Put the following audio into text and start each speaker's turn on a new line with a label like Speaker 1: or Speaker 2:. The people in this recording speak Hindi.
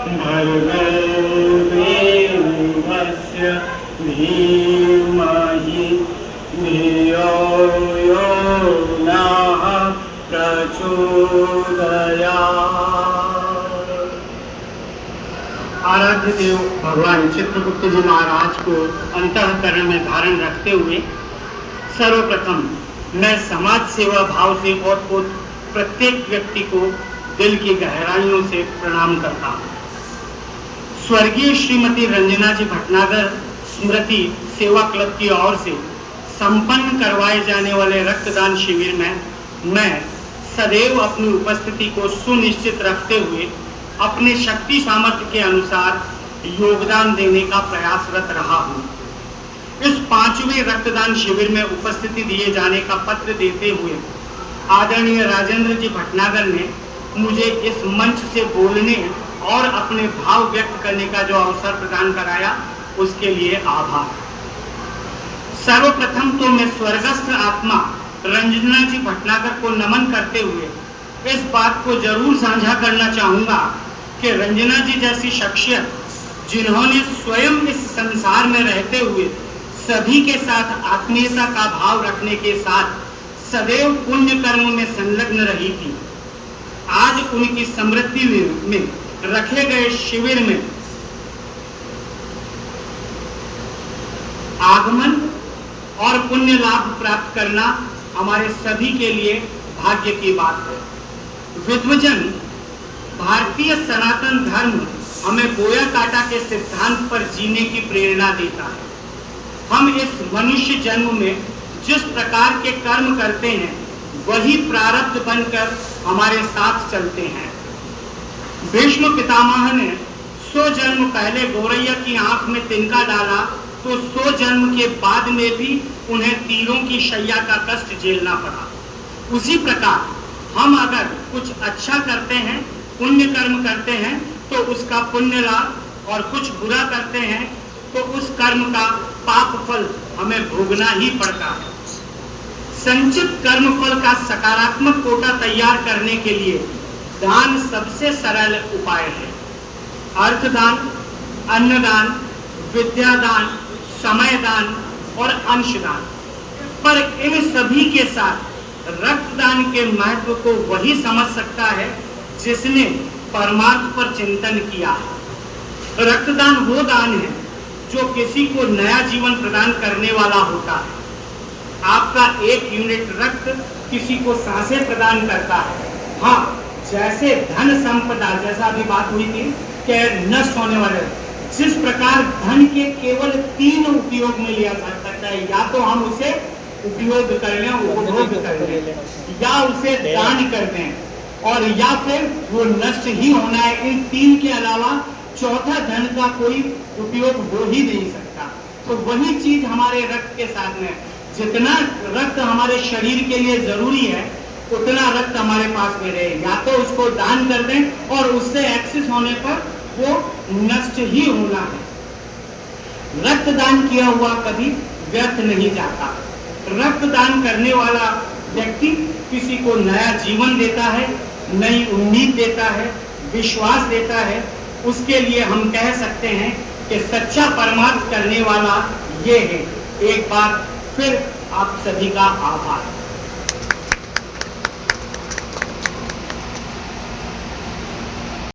Speaker 1: भर्गो देवस्य धीमहि धियो यो नः प्रचोदयात्। आराध्य देव भगवान चित्रगुप्त जी महाराज को अंतःकरण में धारण रखते हुए सर्वप्रथम मैं समाज सेवा भाव से और प्रत्येक व्यक्ति को दिल की गहराइयों से प्रणाम करता हूँ। स्वर्गीय श्रीमती रंजना जी भटनागर स्मृति सेवा क्लब की ओर से संपन्न करवाए जाने वाले रक्तदान शिविर में मैं सदैव अपनी उपस्थिति को सुनिश्चित रखते हुए अपने शक्ति सामर्थ्य के अनुसार योगदान देने का प्रयासरत रहा हूँ। इस 5वें रक्तदान शिविर में उपस्थिति दिए जाने का पत्र देते हुए आदरणीय राजेंद्र जी भटनागर ने मुझे इस मंच से बोलने और अपने भाव व्यक्त करने का जो अवसर प्रदान कराया उसके लिए आभार। सर्वप्रथम तो मैं स्वर्गस्थ आत्मा रंजना जी भटनागर को नमन करते हुए इस बात को जरूर साझा करना चाहूंगा कि रंजना जी जैसी शख्सियत जिन्होंने स्वयं इस संसार में रहते हुए सभी के साथ आत्मीयता का भाव रखने के साथ सदैव पुण्य कर्म में संलग्न रही थी, आज उनकी समृद्धि में रखे गए शिविर में आगमन और पुण्य लाभ प्राप्त करना हमारे सभी के लिए भाग्य की बात है। विद्वजन भारतीय सनातन धर्म हमें बोया काटा के सिद्धांत पर जीने की प्रेरणा देता है। हम इस मनुष्य जन्म में जिस प्रकार के कर्म करते हैं वही प्रारब्ध बनकर हमारे साथ चलते हैं। भीष्म पितामह ने 100 जन्म पहले गौरैया की आंख में तिनका डाला तो 100 जन्म के बाद में भी उन्हें तीरों की शैया का कष्ट झेलना पड़ा। उसी प्रकार हम अगर कुछ अच्छा करते हैं, पुण्य कर्म करते हैं तो उसका पुण्य लाभ, और कुछ बुरा करते हैं तो उस कर्म का पाप फल हमें भोगना ही पड़ता है। संचित कर्म फल का सकारात्मक कोटा तैयार करने के लिए दान सबसे सरल उपाय है। अर्थदान, अन्नदान, विद्यादान, समयदान और अंशदान। पर इन सभी के साथ रक्तदान के महत्व को वही समझ सकता है जिसने परमार्थ पर चिंतन किया है। रक्तदान वो दान है जो किसी को नया जीवन प्रदान करने वाला होता है। आपका 1 यूनिट रक्त किसी को सांसें प्रदान करता है। हाँ, जैसे धन संपदा, जैसा अभी बात हुई थी कि नष्ट होने वाले, जिस प्रकार धन के केवल 3 उपयोग में लिया जा सकता है, या तो हम उसे उपयोग कर लें, उपभोग कर लें, या उसे दान कर दें, और या फिर वो नष्ट ही होना है। इन 3 के अलावा चौथा धन का कोई उपयोग हो ही नहीं सकता। तो वही चीज हमारे रक्त के साथ में, जितना रक्त हमारे शरीर के लिए जरूरी है उतना रक्त हमारे पास में रहे, या तो उसको दान कर दें और उससे एक्सेस होने पर वो नष्ट ही होना है। रक्तदान किया हुआ कभी व्यर्थ नहीं जाता। रक्तदान करने वाला व्यक्ति किसी को नया जीवन देता है, नई उम्मीद देता है, विश्वास देता है। उसके लिए हम कह सकते हैं कि सच्चा परमार्थ करने वाला ये है। एक बार फिर आप सभी का आभार।